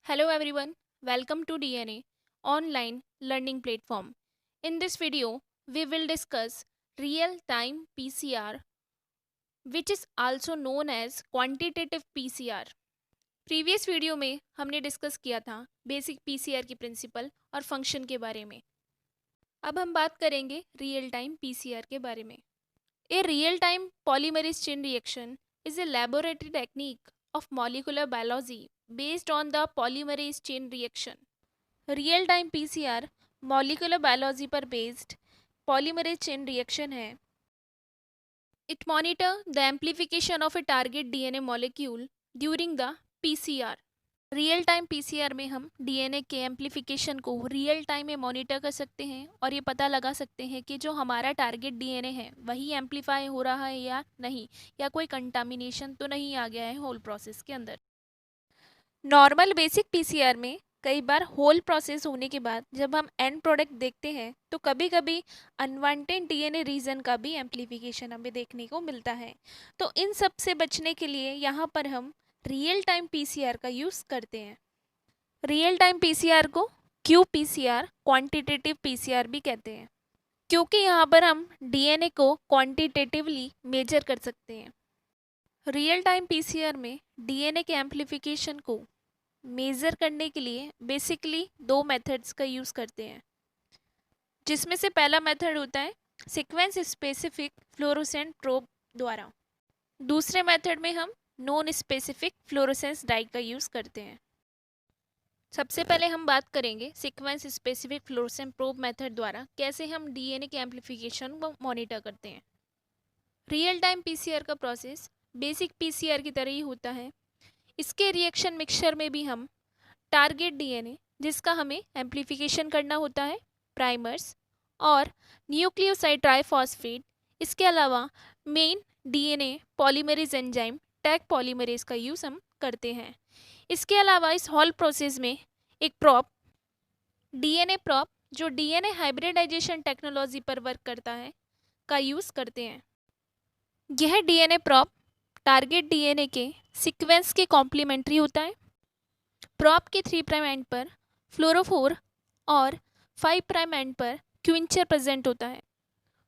Hello everyone, welcome to DNA online learning platform. In this video, we will discuss real time PCR, which is also known as quantitative PCR. Previous video में हमने discuss किया था basic PCR की principal और function के बारे में. अब हम बात करेंगे रियल टाइम पीसीआर के बारे में. A real time polymerase chain reaction is a laboratory technique of molecular biology based on the polymerase chain reaction. Real time PCR molecular biology पर बेस्ड पॉलीमरेज चेन रिएक्शन है. It monitor the amplification of A target DNA molecule during the PCR. Real time PCR में हम DNA के amplification को real time में monitor कर सकते हैं और ये पता लगा सकते हैं कि जो हमारा टारगेट डीएनए है वही एम्प्लीफाई हो रहा है या नहीं, या कोई कंटामिनेशन तो नहीं आ गया है होल प्रोसेस के अंदर. नॉर्मल बेसिक पीसीआर में कई बार होल प्रोसेस होने के बाद जब हम एंड प्रोडक्ट देखते हैं तो कभी कभी अनवांटेड डीएनए रीजन का भी एम्प्लीफिकेशन हमें देखने को मिलता है. तो इन सब से बचने के लिए यहाँ पर हम रियल टाइम पीसीआर का यूज़ करते हैं. रियल टाइम पीसीआर को क्यूपीसीआर क्वांटिटेटिव पीसीआर भी कहते हैं, क्योंकि यहाँ पर हम डीएनए को क्वांटिटेटिवली मेजर कर सकते हैं. रियल टाइम पीसीआर में डीएनए के एम्प्लीफिकेशन को मेज़र करने के लिए बेसिकली दो मेथड्स का यूज़ करते हैं, जिसमें से पहला मेथड होता है सीक्वेंस स्पेसिफिक फ्लोरोसेंट प्रोब द्वारा. दूसरे मेथड में हम नॉन स्पेसिफिक फ्लोरोसेंस डाई का यूज़ करते हैं. सबसे पहले हम बात करेंगे sequence specific fluorescent probe method द्वारा कैसे हम डीएनए के एम्प्लीफिकेशन को मॉनिटर करते हैं. रियल टाइम पीसीआर का प्रोसेस बेसिक पीसीआर की तरह ही होता है. इसके रिएक्शन मिक्सचर में भी हम टारगेट डीएनए जिसका हमें एम्प्लीफिकेशन करना होता है, प्राइमर्स और न्यूक्लियोसाइड ट्राइफॉस्फेट, इसके अलावा main DNA polymerase enzyme tag polymerase का यूज़ हम करते हैं. इसके अलावा इस होल प्रोसेस में एक प्रॉप डीएनए प्रॉप जो डीएनए हाइब्रिडाइजेशन टेक्नोलॉजी पर वर्क करता है का यूज़ करते हैं. यह डीएनए प्रॉप टारगेट डीएनए के सीक्वेंस के कॉम्प्लीमेंट्री होता है. प्रॉप के 3' एंड पर फ्लोरोफोर और 5' एंड पर क्विंचर प्रेजेंट होता है.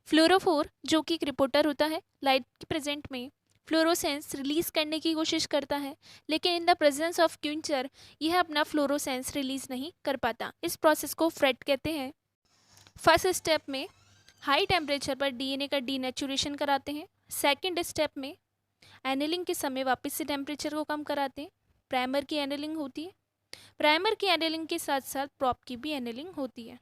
फ्लोरोफोर जो कि एक रिपोर्टर होता है, लाइट के प्रेजेंट में फ्लोरोसेंस रिलीज करने की कोशिश करता है, लेकिन in the presence of quencher यह अपना फ्लोरोसेंस रिलीज नहीं कर पाता. इस प्रोसेस को फ्रेट कहते हैं. फर्स्ट स्टेप में हाई टेम्परेचर पर डीएनए का डीनेचुरेशन कराते हैं. सेकेंड स्टेप में एनिलिंग के समय वापस से टेम्परेचर को कम कराते हैं. प्राइमर की एनिलिंग होती है. प्राइमर की एनिलिंग के साथ साथ प्रॉप की भी एनिलिंग होती है.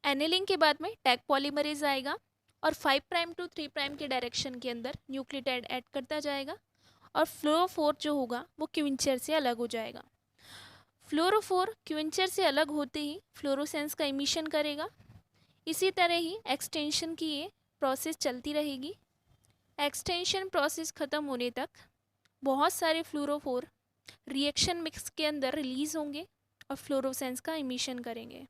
एनिलिंग के बाद में टैग पॉलीमरेज आएगा और 5' टू 3' के डायरेक्शन के अंदर न्यूक्लियोटाइड ऐड करता जाएगा और फ्लोरोफोर जो होगा वो क्विंचर से अलग हो जाएगा. फ्लोरोफोर क्विंचर से अलग होते ही फ्लोरोसेंस का इमिशन करेगा. इसी तरह ही एक्सटेंशन की ये प्रोसेस चलती रहेगी. एक्सटेंशन प्रोसेस ख़त्म होने तक बहुत सारे फ्लोरोफोर रिएक्शन मिक्स के अंदर रिलीज़ होंगे और फ्लोरोसेंस का इमिशन करेंगे.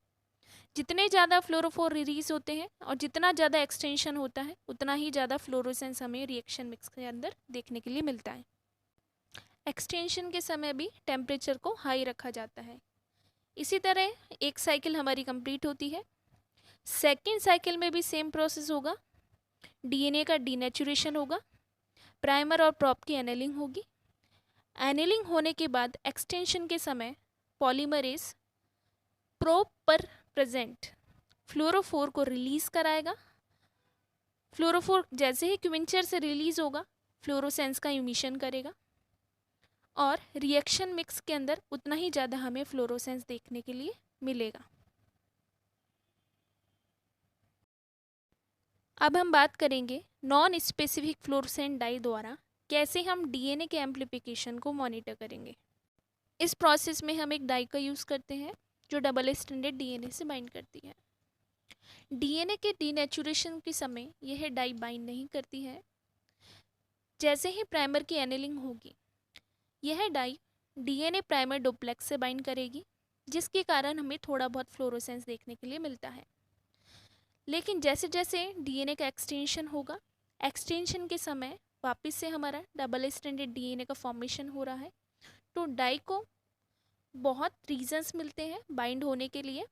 जितने ज़्यादा फ्लोरोफोर रिलीज़ होते हैं और जितना ज़्यादा एक्सटेंशन होता है उतना ही ज़्यादा फ्लोरोसेंस हमें रिएक्शन मिक्स के अंदर देखने के लिए मिलता है. एक्सटेंशन के समय भी टेम्परेचर को हाई रखा जाता है. इसी तरह एक साइकिल हमारी कंप्लीट होती है. सेकेंड साइकिल में भी सेम प्रोसेस होगा. डीएनए का डीनेचुरेशन होगा, प्राइमर और प्रॉप की एनिलिंग होगी. एनिलिंग होने के बाद एक्सटेंशन के समय पॉलीमरेज प्रोब पर प्रेजेंट फ्लोरोफोर को रिलीज़ कराएगा. फ्लोरोफोर जैसे ही क्विंचर से रिलीज़ होगा फ्लोरोसेंस का इमिशन करेगा और रिएक्शन मिक्स के अंदर उतना ही ज़्यादा हमें फ्लोरोसेंस देखने के लिए मिलेगा. अब हम बात करेंगे नॉन स्पेसिफिक फ्लोरोसेंट डाई द्वारा कैसे हम डीएनए के एम्प्लीफिकेशन को मॉनिटर करेंगे. इस प्रोसेस में हम एक डाई का यूज़ करते हैं जो डबल स्ट्रैंडेड डीएनए से बाइंड करती है. डीएनए के डीनेचुरेशन के समय यह डाई बाइंड नहीं करती है. जैसे ही प्राइमर की एनिलिंग होगी यह डाई डीएनए प्राइमर डुप्लेक्स से बाइंड करेगी, जिसके कारण हमें थोड़ा बहुत फ्लोरोसेंस देखने के लिए मिलता है. लेकिन जैसे जैसे डीएनए का एक्सटेंशन होगा, एक्सटेंशन के समय वापस से हमारा डबल स्ट्रैंडेड डीएनए का फॉर्मेशन हो रहा है, तो डाई को बहुत रीजंस मिलते हैं बाइंड होने के लिए,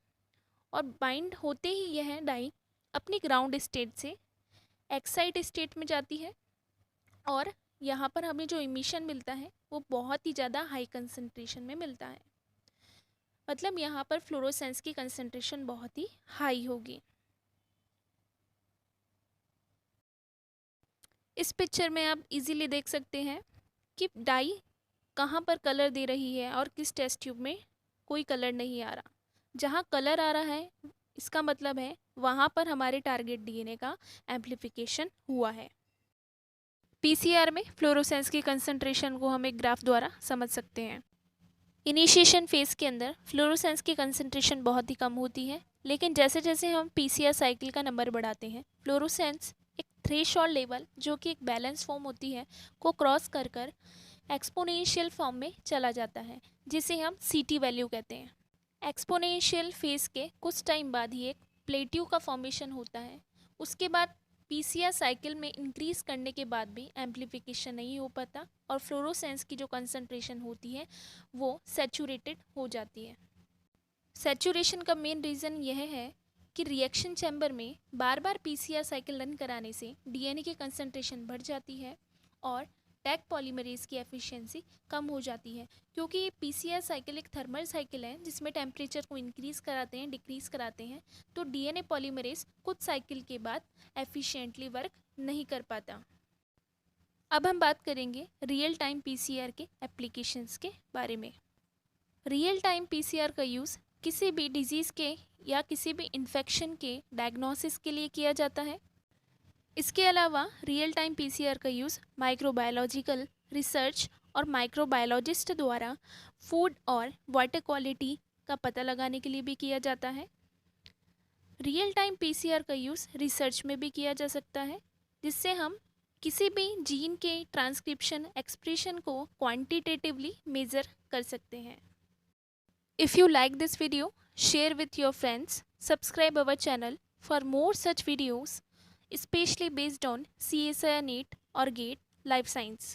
और बाइंड होते ही यह डाई अपनी ग्राउंड स्टेट से एक्साइट स्टेट में जाती है, और यहाँ पर हमें जो इमिशन मिलता है वो बहुत ही ज़्यादा हाई कंसंट्रेशन में मिलता है। मतलब यहाँ पर फ्लोरोसेंस की कंसंट्रेशन बहुत ही हाई होगी। इस पिक्चर में आप इजीली देख सकते हैं कि डाई कहाँ पर कलर दे रही है और किस टेस्ट ट्यूब में कोई कलर नहीं आ रहा। जहाँ कलर आ रहा है इसका मतलब है वहाँ पर हमारे टारगेट डीएनए का एम्प्लीफिकेशन हुआ है। पीसीआर में फ्लोरोसेंस की कंसंट्रेशन को हम एक ग्राफ द्वारा समझ सकते हैं। इनिशिएशन फेज के अंदर फ्लोरोसेंस की कंसंट्रेशन बहुत ही कम होती है, लेकिन जैसे जैसे हम पीसीआर साइकिल का नंबर बढ़ाते हैं फ्लोरोसेंस एक थ्रेशोल्ड लेवल जो कि एक बैलेंस फॉर्म होती है को क्रॉस कर कर एक्सपोनेंशियल फॉर्म में चला जाता है, जिसे हम सीटी वैल्यू कहते हैं। एक्सपोनेंशियल फेज के कुछ टाइम बाद ही एक प्लेट्यू का फॉर्मेशन होता है। उसके बाद पीसीआर साइकिल में इंक्रीज करने के बाद भी एम्प्लीफिकेशन नहीं हो पाता और फ्लोरोसेंस की जो कंसंट्रेशन होती है वो सैचुरेटेड हो जाती है। सैचुरेशन का मेन रीज़न यह है कि रिएक्शन चैम्बर में बार बार पीसीआर साइकिल रन कराने से डीएनए की कंसंट्रेशन बढ़ जाती है और टैग पॉलीमरेज की एफिशिएंसी कम हो जाती है, क्योंकि ये पीसीआर साइकिल एक थर्मल साइकिल है जिसमें टेम्परेचर को इंक्रीज़ कराते हैं डिक्रीज़ कराते हैं, तो डीएनए पॉलीमरेज कुछ साइकिल के बाद एफिशिएंटली वर्क नहीं कर पाता। अब हम बात करेंगे रियल टाइम पीसीआर के एप्लीकेशंस के बारे में। रियल टाइम पीसीआर का यूज़ किसी भी डिजीज़ के या किसी भी इन्फेक्शन के डायग्नोसिस के लिए किया जाता है। इसके अलावा रियल टाइम पीसीआर का यूज़ माइक्रोबायोलॉजिकल रिसर्च और माइक्रोबायोलॉजिस्ट द्वारा फूड और वाटर क्वालिटी का पता लगाने के लिए भी किया जाता है। रियल टाइम पीसीआर का यूज़ रिसर्च में भी किया जा सकता है, जिससे हम किसी भी जीन के ट्रांसक्रिप्शन एक्सप्रेशन को क्वांटिटेटिवली मेज़र कर सकते हैं। If you like this video, share with your friends, subscribe our channel for more such videos, especially based on CSIR NEET or GATE Life Science.